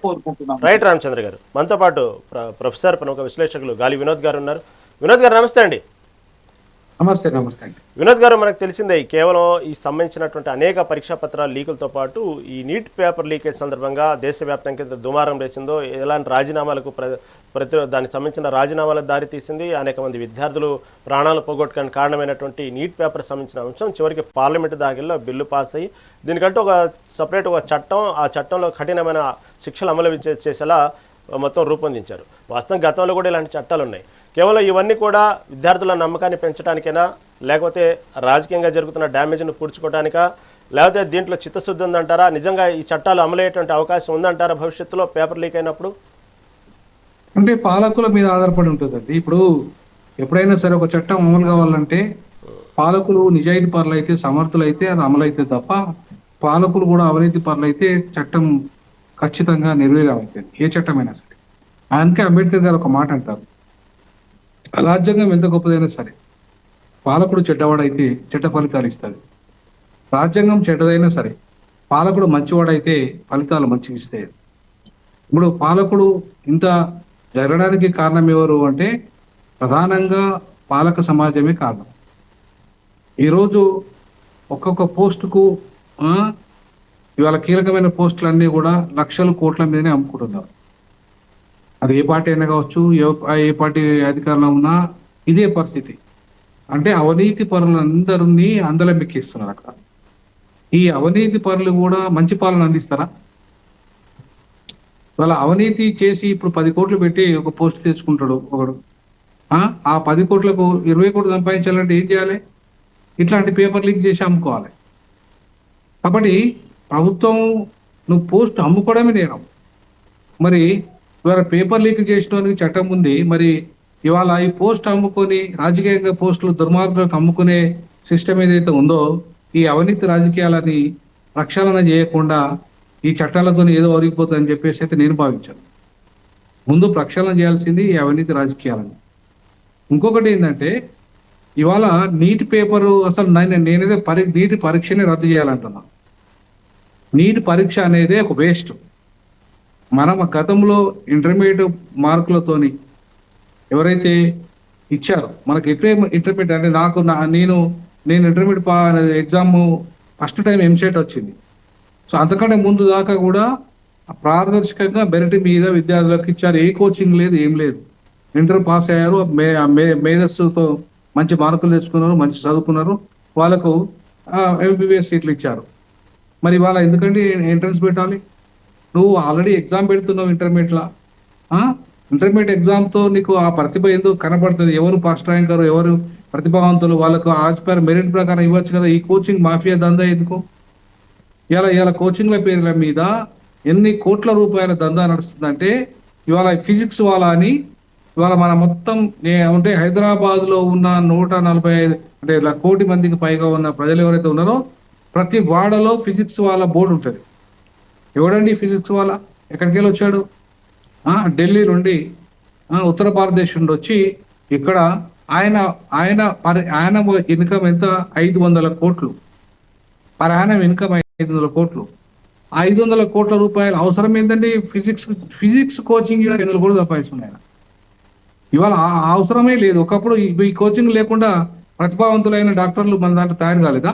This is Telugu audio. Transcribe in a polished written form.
కోరుకుంటున్నాము. రైట్ రామచంద్ర గారు. మనతో పాటు ప్రొఫెసర్ ప్రముఖ విశ్లేషకులు గాలి వినోద్ గారు ఉన్నారు. వినోద్ గారు నమస్తే అండి. నమస్తే నమస్తే అండి. వినోద్ గారు, మనకు తెలిసిందే కేవలం ఈ సంబంధించినటువంటి అనేక పరీక్షా పత్రాల లీకులతో పాటు ఈ నీట్ పేపర్ లీకేజ్ సందర్భంగా దేశవ్యాప్తంగా ఎంత దుమారం రేసిందో, ఎలాంటి రాజీనామాలకు దానికి సంబంధించిన రాజీనామాలకు దారి తీసింది, అనేక మంది విద్యార్థులు ప్రాణాలు పోగొట్టుకోవడానికి కారణమైనటువంటి నీట్ పేపర్ సంబంధించిన అంశం చివరికి పార్లమెంటు దాఖల్లో బిల్లు పాస్ అయ్యి దీనికంటూ ఒక సపరేట్ ఒక చట్టం, ఆ చట్టంలో కఠినమైన శిక్షలు అమలు చేసేలా మొత్తం రూపొందించారు. వాస్తవం గతంలో కూడా ఇలాంటి చట్టాలు ఉన్నాయి. కేవలం ఇవన్నీ కూడా విద్యార్థుల నమ్మకాన్ని పెంచడానికైనా, లేకపోతే రాజకీయంగా జరుగుతున్న డ్యామేజ్ను పూడ్చుకోవడానికా, లేకపోతే దీంట్లో చిత్తశుద్ధి ఉందంటారా? నిజంగా ఈ చట్టాలు అమలయ్యేటువంటి అవకాశం ఉందంటారా భవిష్యత్తులో పేపర్ లీక్ అయినప్పుడు? అంటే పాలకుల మీద ఆధారపడి ఉంటుందండి. ఇప్పుడు ఎప్పుడైనా సరే ఒక చట్టం అమలు కావాలంటే పాలకులు నిజాయితీ పరులు అయితే, సమర్థులు అయితే అది అమలైతే తప్ప, పాలకులు కూడా అవినీతి పరులు అయితే చట్టం ఖచ్చితంగా నెరవేరవుతుంది, ఏ చట్టమైనా సరే. అందుకే అంబేద్కర్ గారు ఒక మాట అంటారు, రాజ్యాంగం ఎంత గొప్పదైనా సరే పాలకుడు చెడ్డవాడైతే చెడ్డ ఫలితాలు ఇస్తుంది. రాజ్యాంగం చెడ్డదైనా సరే పాలకుడు మంచివాడైతే ఫలితాలు మంచివి ఇస్తాయి. ఇప్పుడు పాలకుడు ఇంత జరగడానికి కారణం ఎవరు అంటే ప్రధానంగా పాలక సమాజమే కారణం. ఈరోజు ఒక్కొక్క పోస్టుకు ఇవాళ కీలకమైన పోస్టులన్నీ కూడా లక్షల కోట్ల మీదనే అమ్ముకుంటున్నారు. అది ఏ పార్టీ అయినా కావచ్చు, ఏ పార్టీ అధికారంలో ఉన్నా ఇదే పరిస్థితి. అంటే అవినీతి పరులందరినీ అందలం ఎక్కిస్తున్నారు అక్కడ. ఈ అవినీతి పరులు కూడా మంచి పాలన అందిస్తారా? వాళ్ళ అవినీతి చేసి ఇప్పుడు 10 కోట్లు పెట్టి ఒక పోస్ట్ తెచ్చుకుంటాడు ఒకడు. ఆ 10 కోట్లకు 20 కోట్లు సంపాదించాలంటే ఏం చేయాలి? ఇట్లాంటి పేపర్ లీక్ చేసి అమ్ముకోవాలి. కాబట్టి ప్రభుత్వం నువ్వు పోస్ట్ అమ్ముకోవడమే నేరం. మరి ఇవాళ పేపర్ లీక్ చేసిన చట్టం ఉంది, మరి ఇవాళ ఈ పోస్ట్ అమ్ముకొని రాజకీయంగా పోస్టులు దుర్మార్గులకు అమ్ముకునే సిస్టమ్ ఏదైతే ఉందో, ఈ అవినీతి రాజకీయాలని ప్రక్షాళన చేయకుండా ఈ చట్టాలతో ఏదో ఒరిగిపోతుందని చెప్పేసి అయితే నేను భావించాను. ముందు ప్రక్షాళన చేయాల్సింది ఈ అవినీతి రాజకీయాలని. ఇంకొకటి ఏంటంటే ఇవాళ నీట్ పేపరు అసలు నేనైతే నీటి పరీక్షనే రద్దు చేయాలంటున్నా. నీట్ పరీక్ష అనేది ఒక వేస్ట్. మనం గతంలో ఇంటర్మీడియట్ మార్కులతోని ఎవరైతే ఇచ్చారో మనకి ఇంటర్మీడియట్ అంటే నేను intermediate exam first time EAMCET వచ్చింది. సో అంతకంటే ముందు దాకా కూడా పారదర్శకంగా మెరిట్ మీద విద్యార్థులకు ఇచ్చారు. ఏ కోచింగ్ లేదు, ఏం లేదు. ఇంటర్ పాస్ అయ్యారు, మేధస్సుతో మంచి మార్కులు తెచ్చుకున్నారు, మంచి చదువుకున్నారు, వాళ్ళకు ఎంబీబీఎస్ సీట్లు ఇచ్చారు. మరి వాళ్ళ ఎందుకంటే ఎంట్రన్స్ పెట్టాలి? నువ్వు ఆల్రెడీ ఎగ్జామ్ పెడుతున్నావు ఇంటర్మీడియట్ ఎగ్జామ్తో నీకు ఆ ప్రతిభ ఎందుకు కనబడుతుంది? ఎవరు ఫస్ట్ ర్యాంకర్, ఎవరు ప్రతిభావంతులు, వాళ్ళకు ఆస్పైర్ మెరిట్ ప్రకారం ఇవ్వచ్చు కదా. ఈ కోచింగ్ మాఫియా దందా ఎందుకు? ఇలా కోచింగ్ల పేర్ల మీద ఎన్ని కోట్ల రూపాయల దందా నడుస్తుందంటే ఇవాళ ఫిజిక్స్ వాళ్ళ అని ఇవాళ మన మొత్తం అంటే హైదరాబాద్ లో ఉన్న 145 అంటే 1 కోటి మందికి పైగా ఉన్న ప్రజలు ఎవరైతే ఉన్నారో ప్రతి వాడలో ఫిజిక్స్ వాళ్ళ బోర్డు ఉంటుంది. ఎవడండి ఫిజిక్స్ వాళ్ళ? ఎక్కడికి వెళ్ళి వచ్చాడు? ఢిల్లీ నుండి, ఉత్తర భారతదేశం నుండి వచ్చి ఇక్కడ ఆయన ఇన్కమ్ ఎంత? 500 కోట్లు పర్ యానం ఇన్కమ్. 500 కోట్లు. 500 కోట్ల రూపాయలు అవసరం ఏంటండి? ఫిజిక్స్ కోచింగ్ 500 కోట్లు సంపాదించుకున్నాయి. ఇవాళ అవసరమే లేదు. ఒకప్పుడు ఈ కోచింగ్ లేకుండా ప్రతిభావంతులైన డాక్టర్లు మన దాంట్లో తయారు కాలేదా?